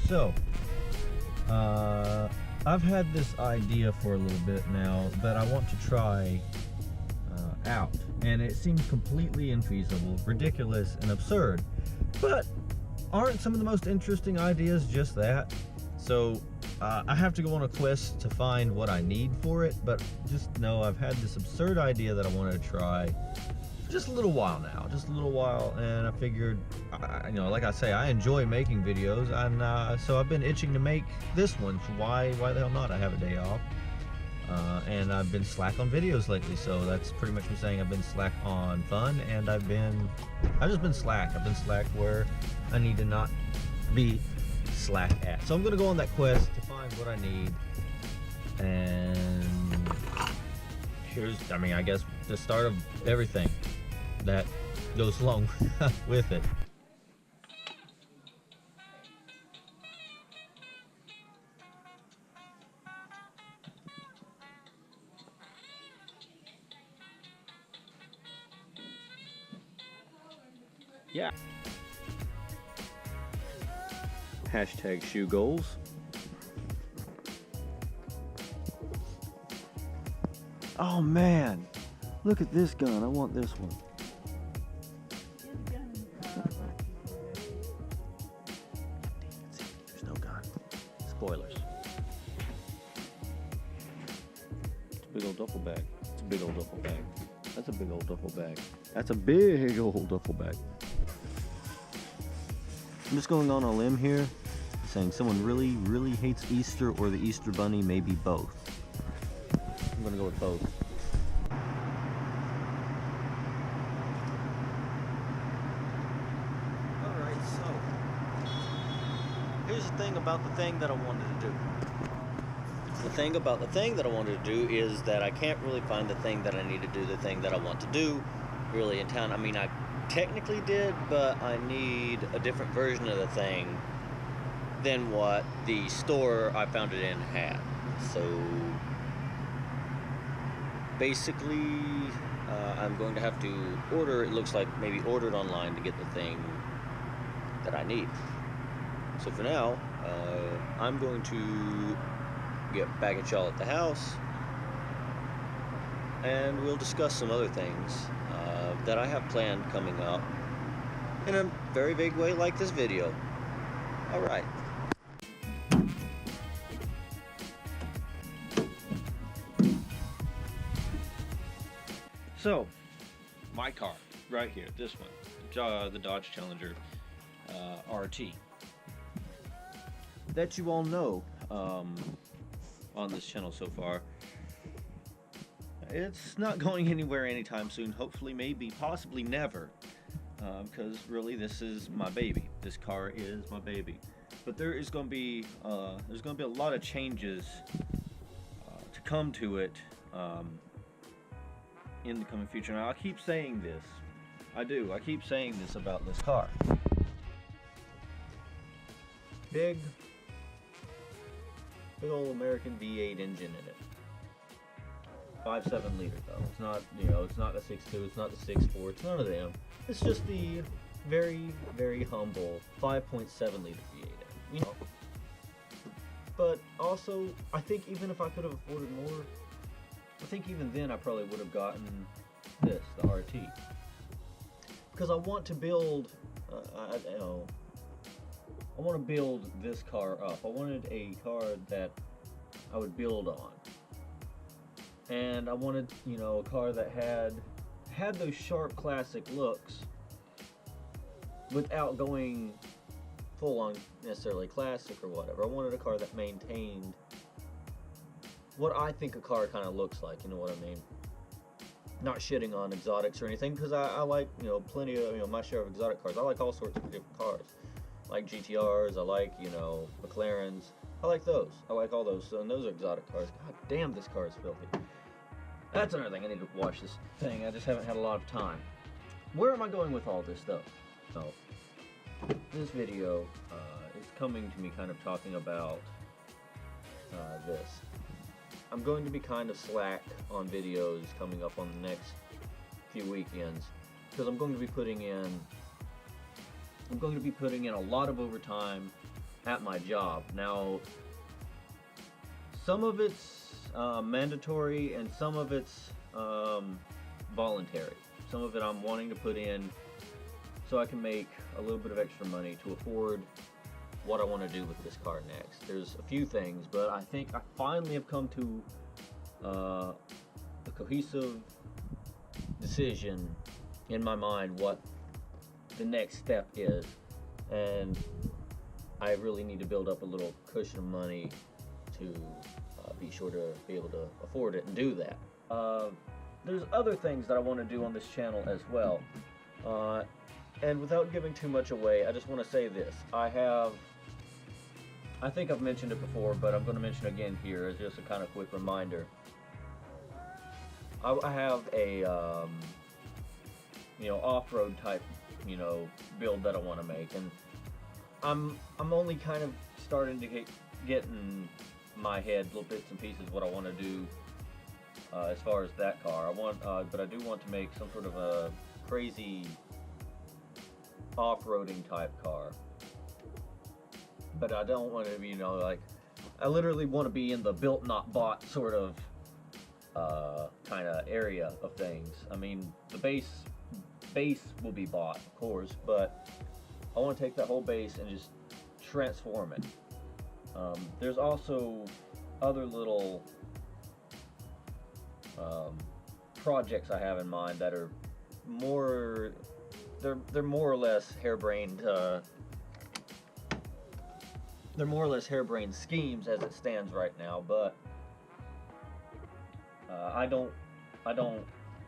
So, I've had this idea for a little bit now that I want to try out, and it seems completely infeasible, ridiculous, and absurd. But aren't some of the most interesting ideas just that? So, I have to go on a quest to find what I need for it, but just know I've had this absurd idea that I wanted to try for just a little while now, and I figured, like I say, I enjoy making videos, and so I've been itching to make this one. So why the hell not? I have a day off, and I've been slack on videos lately, so that's pretty much me saying I've been slack on fun, and I've just been slack. I've been slack where I need to not be slack at. So I'm gonna go on that quest to find what I need, and here's, I guess, the start of everything that goes along with it. Yeah. Hashtag shoe goals. Oh man, look at this gun. I want this one. There's no gun. Spoilers. It's a big old duffel bag. It's a big old duffel bag. That's a big old duffel bag. That's a big old duffel bag. I'm just going on a limb here, saying someone really, really hates Easter, or the Easter Bunny, maybe both. I'm gonna go with both. Alright, so here's the thing about the thing that I wanted to do. The thing about the thing that I wanted to do is that I can't really find the thing that I need to do, the thing that I want to do, really in town. I technically did, but I need a different version of the thing than what the store I found it in had. So basically, I'm going to have to order, it looks like maybe order it online to get the thing that I need. So for now, I'm going to get back at y'all at the house, and we'll discuss some other things that I have planned coming up in a very big way, like this video. Alright. So, my car, right here, this one, the Dodge Challenger RT, that you all know on this channel so far. It's not going anywhere anytime soon, hopefully, maybe, possibly never, because really this is my baby. This car is my baby. But there's going to be a lot of changes to come to it in the coming future. Now, I keep saying this. I keep saying this about this car. Big old American V8 engine in it. 5.7 liter though. It's not, it's not the 6.2, it's not the 6.4, it's none of them. It's just the very, very humble 5.7 liter V8. But also, I think even if I could have afforded more, I think even then I probably would have gotten this, the RT. Because I want to build, I want to build this car up. I wanted a car that I would build on. And I wanted, a car that had those sharp classic looks without going full on necessarily classic or whatever. I wanted a car that maintained what I think a car kind of looks like, you know what I mean? Not shitting on exotics or anything, because I like, plenty of, my share of exotic cars. I like all sorts of different cars. I like GTRs, I like, McLarens. I like those. I like all those. So, and those are exotic cars. God damn, this car is filthy. That's another thing. I need to wash this thing. I just haven't had a lot of time. Where am I going with all this stuff? So, this video is coming to me kind of talking about this. I'm going to be kind of slack on videos coming up on the next few weekends because I'm going to be putting in a lot of overtime at my job. Now, some of it's mandatory and some of it's voluntary. Some of it I'm wanting to put in so I can make a little bit of extra money to afford what I want to do with this car next. There's a few things, but I think I finally have come to a cohesive decision in my mind what the next step is, and I really need to build up a little cushion of money to be sure to be able to afford it and do that. There's other things that I want to do on this channel as well, and without giving too much away, I just want to say this. I think I've mentioned it before, but I'm going to mention it again here as just a kind of quick reminder. I have a off-road type build that I want to make, and I'm only kind of starting to get in my head little bits and pieces what I want to do as far as that car. But I do want to make some sort of a crazy off-roading type car. But I don't want to be, I literally want to be in the built not bought sort of kind of area of things. I mean, the base will be bought, of course, but I want to take that whole base and just transform it. There's also other little projects I have in mind that are they're more or less harebrained. They're more or less harebrained schemes as it stands right now, but I don't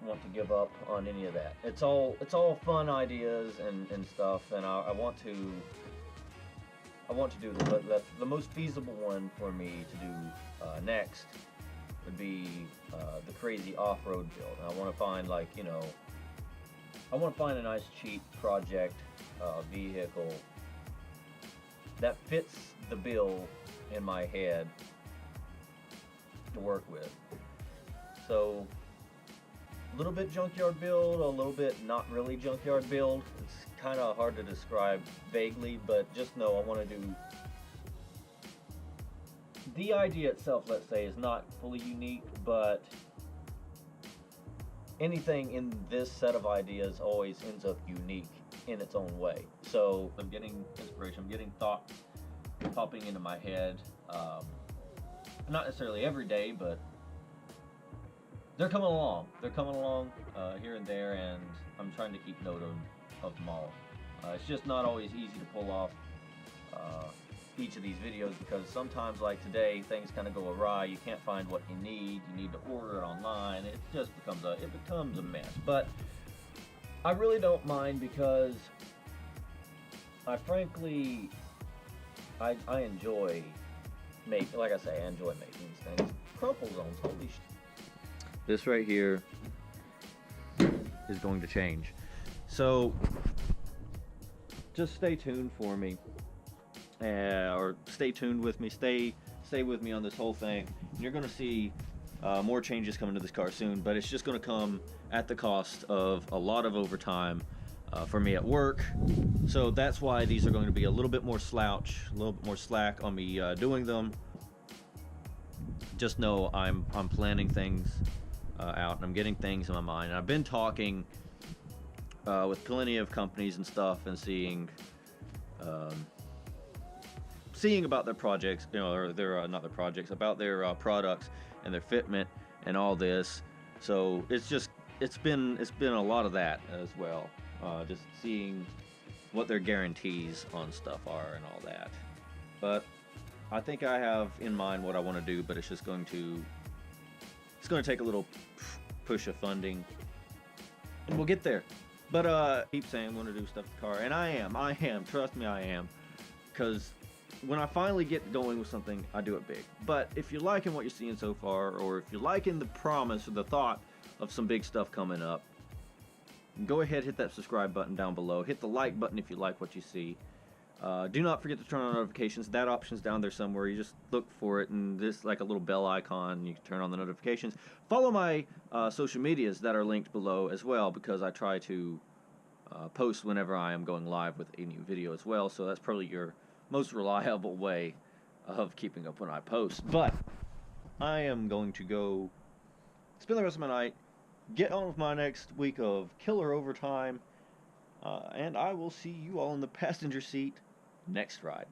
want to give up on any of that. It's all fun ideas and stuff, and I want to do this. But the most feasible one for me to do next would be the crazy off-road build. And I want to find I want to find a nice cheap project vehicle that fits the bill in my head to work with. So, a little bit junkyard build, a little bit not really junkyard build. It's kind of hard to describe vaguely, but just know I want to do... The idea itself, let's say, is not fully unique, but anything in this set of ideas always ends up unique in its own way. So I'm getting inspiration, I'm getting thoughts popping into my head, not necessarily every day, but they're coming along here and there, and I'm trying to keep note of them all. It's just not always easy to pull off each of these videos, because sometimes, like today, things kind of go awry. You can't find what you need to order it online. It just becomes a mess. But I really don't mind, because I frankly enjoy making these things. Crumple zones, holy shit. This right here is going to change. So just stay tuned for me, or stay tuned with me, stay with me on this whole thing. You're going to see more changes coming to this car soon, but it's just going to come at the cost of a lot of overtime for me at work. So that's why these are going to be a little bit more slack on me doing them. Just know I'm planning things out, and I'm getting things in my mind. And I've been talking with plenty of companies and stuff, and seeing about their projects, or their not their projects, about their products and their fitment and all this. So it's been a lot of that as well. Just seeing what their guarantees on stuff are and all that. But I think I have in mind what I want to do, but it's going to take a little push of funding, and we'll get there. But keep saying I'm going to do stuff with the car, and I am. Trust me, I am, because when I finally get going with something, I do it big. But if you're liking what you're seeing so far, or if you're liking the promise or the thought of some big stuff coming up, go ahead, hit that subscribe button down below. Hit the like button if you like what you see. Do not forget to turn on notifications. That option's down there somewhere. You just look for it, and this like a little bell icon. You can turn on the notifications. Follow my social medias that are linked below as well, because I try to post whenever I am going live with a new video as well. So that's probably your most reliable way of keeping up when I post. But I am going to go spend the rest of my night, get on with my next week of killer overtime, and I will see you all in the passenger seat next ride.